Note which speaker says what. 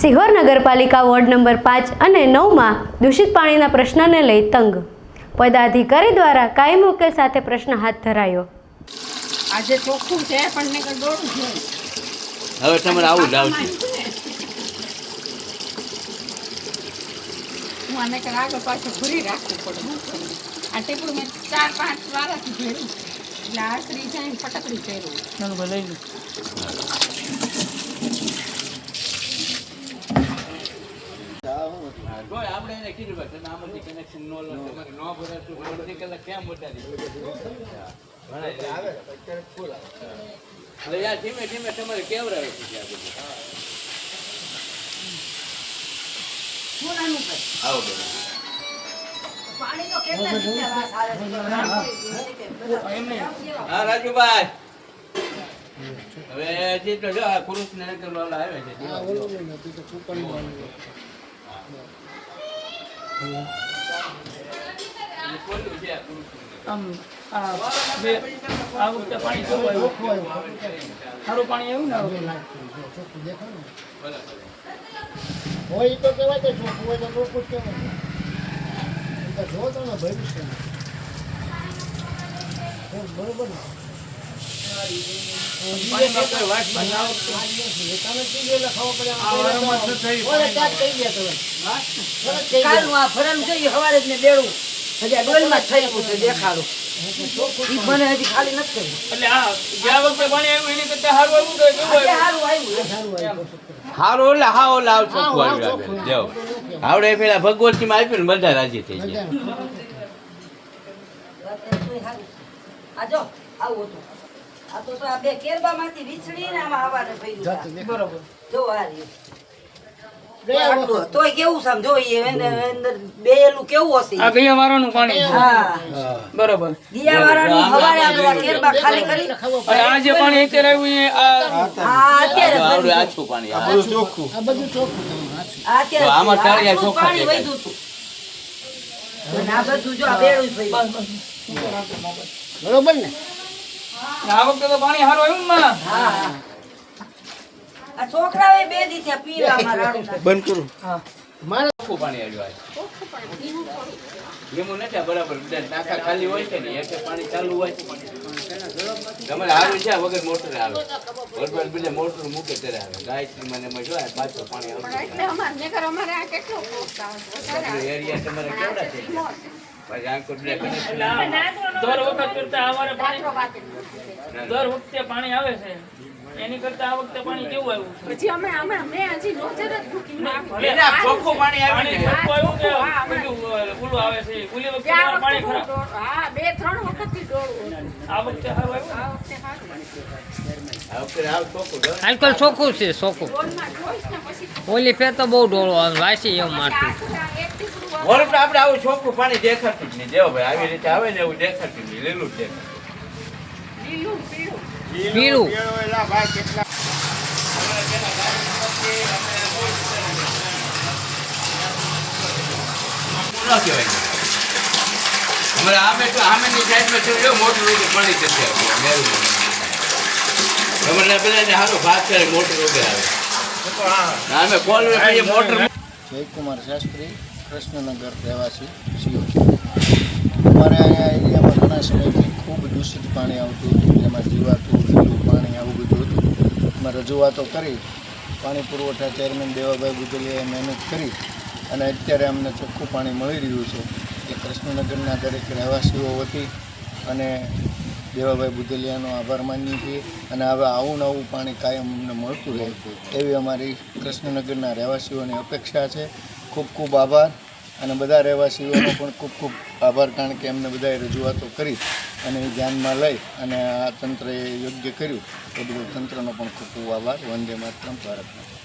Speaker 1: સિહોર નગરપાલિકા ward number 5 અને 9માં દૂષિત પાણીના પ્રશ્નને લઈ તંગ. પદાધિકારી દ્વારા કાયમી ઉકેલ સાથે પ્રશ્ન હાથ ધરાયો.
Speaker 2: આજે ચોખ્ખું છે પણ મેં દોડું છે.
Speaker 3: હવે તમારે આવું જ આવશે.
Speaker 2: હું આને આગળ પાછળ ભરી રાખવું પડે. આ ટેપડું મેં 4-5 વારાથી ભર્યું એટલે આશરી જાય ફટકડી પહેર્યું.
Speaker 3: લઈ આપણે એને કીધું તમે આમાંથી કનેક્શન નો લો, તમારે નો ભરાતું અડધી કલાક ક્યાં મોટા ધીમે ધીમે તમારે કેવરાવે છે આ બધું. આવો હા રાજુભાઈ, હવે હજી તો જો આ પુરુષ ને આવે છે.
Speaker 4: સારું પાણી એવું ને
Speaker 5: હોય તો કહેવાય તો ચોખ્ખું હોય તો ચોખ્ખું જ કહેવાય. જો તમે ભવિષ્ય બરોબર ને
Speaker 3: હારું એટલે હા ઓલા આવડે પેલા ભગવતી માં આપ્યું ને બધા રાજી થઈ ગયા.
Speaker 6: તોય કેવું સમજો અંદર બેલું કેવું હશે.
Speaker 4: આ ગયા વાળાનું પાણી. બરોબર.
Speaker 6: ગયા વાળાનું હવારે આપણે કેરબા ખાલી કરી.
Speaker 4: અને આ જે પાણી અત્યારે આવ્યું એ
Speaker 3: આવડે આછું પાણી, આ બધું ચોખ્ખું.
Speaker 5: આ બધું ચોખ્ખું
Speaker 6: અત્યારે
Speaker 3: આમાં ટાળિયા ચોખ્ખા
Speaker 6: પાણી
Speaker 3: દેખાય.
Speaker 6: વધ્યું હતું. આ બધું જો આ બેડું થયું.
Speaker 5: બરોબર ને.
Speaker 4: આ વખતે તો પાણી સારું આવ્યું ને માં.
Speaker 6: હા આ છોકરાઓએ બે દી થયા પીવામાં રાડું.
Speaker 3: બંધ કરું.
Speaker 4: હા
Speaker 5: મારે
Speaker 3: ચોખ્ખું પાણી આવ્યું. એમ નથી બરાબર. નાખા ખાલી હોય છે ને એક પાણી ચાલુ હોય છે. તમારે હારું છે વગર મોટર આવે. બરોબર બીજા મોટર મૂકે ત્યારે આવે. ગાયત્રી મને જોયા પાછું પાણી આવે.
Speaker 2: એટલે અમારે આ કેટલો કોસ્ટ આવે
Speaker 3: એરિયા તમારે કેવડા છે? પછી આંખો બે કનેક્શન
Speaker 4: દર વખત કરતા અમારે પાણી દર વખતે પાણી આવે છે એની કરતા આ વખતે પાણી કેવું આવ્યું છે?
Speaker 2: પછી અમે હજી નોંધેર જ બુકિંગ
Speaker 3: એના ચોખ્ખું પાણી આવે ને.
Speaker 4: ચોખ્ખું આવ્યું કે બીજું ઓલું આવે છે? ઓલી વખતે પાણી ખરાબ.
Speaker 2: હા 2-3 વખતથી ડોળું.
Speaker 4: આ વખતે સારું આવ્યું.
Speaker 2: આ વખતે સારું.
Speaker 3: આ વખતે આવ ચોખ્ખું જો.
Speaker 7: આજકાલ ચોખ્ખું છે ચોખ્ખું.
Speaker 2: ડોળમાં જોઈશ ને પછી
Speaker 7: ઓલી ફેર તો બહુ ડોળો આવે વાસી એવું મારતું.
Speaker 2: એક ટીપડું
Speaker 3: મોરપ આપણે આવું ચોખ્ખું પાણી દેખાતું જ નહીં. જેવો ભાઈ આવી રીતે આવે ને એવું દેખાતું નહીં. લીલું જ દેખાય.
Speaker 2: લીલું પીળું.
Speaker 7: પીળું
Speaker 3: અમારે આમે તો આમેની સાઈડમાં તો જો મોટું રોગે પાણી જશે અમારે પેલા સારું ભાગ કરે મોટું રોગે આવે. અમે કોલ મોટર
Speaker 5: જયકુમાર શાસ્ત્રી, કૃષ્ણનગર રહેવાસી સિયોર. અમારે અહીંયા એરિયામાં ઘણા સમયથી ખૂબ દૂષિત પાણી આવતું હતું, જેમાં જીવાતું લીલું પાણી આવું બધું હતું. એમાં રજૂઆતો કરી, પાણી પુરવઠા ચેરમેન દેવાભાઈ બુદલિયાએ મહેનત કરી અને અત્યારે અમને ચોખ્ખું પાણી મળી રહ્યું છે. એ કૃષ્ણનગરના દરેક રહેવાસીઓ વતી અને દેવાભાઈ બુદલિયાનો આભાર માનીએ છીએ. અને હવે આવું નવું પાણી કાયમ અમને મળતું રહે એવી અમારી કૃષ્ણનગરના રહેવાસીઓની અપેક્ષા છે. ખૂબ ખૂબ આભાર. અને બધા રહેવાસીઓનો પણ ખૂબ ખૂબ આભાર, કારણ કે એમને બધાએ રજૂઆતો કરી અને એ ધ્યાનમાં લઈ અને આ તંત્રએ યોગ્ય કર્યું એ બધું તંત્રનો પણ ખૂબ ખૂબ આભાર. વંદે માતરમ, ભારત માતા.